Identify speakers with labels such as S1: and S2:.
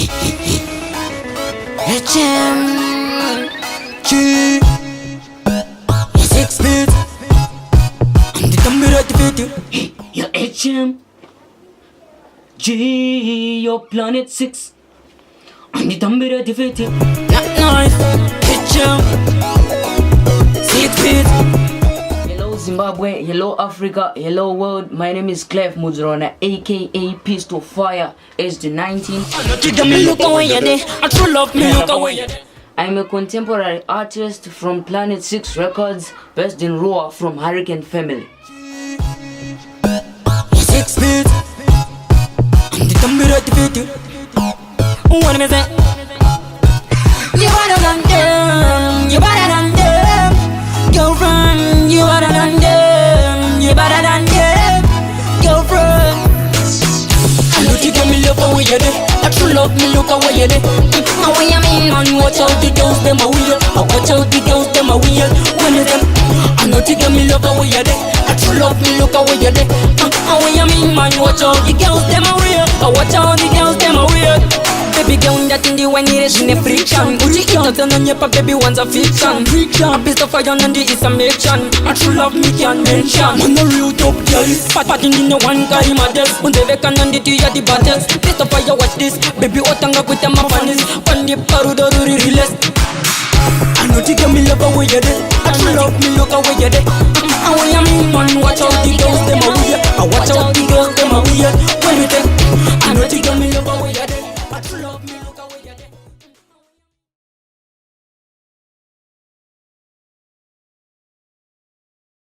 S1: HM G Yes, 6 feet I'm the dummy right to fit you.
S2: Hey, you're HM G, you're Planet 6. I'm the dummy right to fit you.
S1: Not nice HM 6 feet.
S2: Hello Zimbabwe, hello Africa, hello world. My name is Clef Mudzrona, aka Pistol Fire, age 19.
S1: Look away you there. I true love me look away you there.
S2: I'm a contemporary artist from Planet 6 Records, based in Rua from Hurricane Family.
S1: 6 feet I'm the dummy right to fit you. What me say? You better than them. You better than them. Girlfriend, you better than them. You better than them. Girlfriend, I know you get me love away you there. I true love me look away you there. Now when you mean man, watch out the girls them a weird. I watch out the girls them a weird. One of them, I know you get me love away you there. I true love me look away you there. Now when you mean man, watch out the girls them a weird. I watch out the girls them a weird. Baby girl, that in the one it is in a friction. Uchi ita tena nyepa baby one's a fiction. A piece of fire and the is a mission. I true love me can mention. Man a real top girl. Patting in the one guy model. When they can and the two ya the battles. Piece of fire watch this. Baby otanga with them a funnies. Pandi parudo realist. I know you get me love away you there. I true love me look away you there. I want you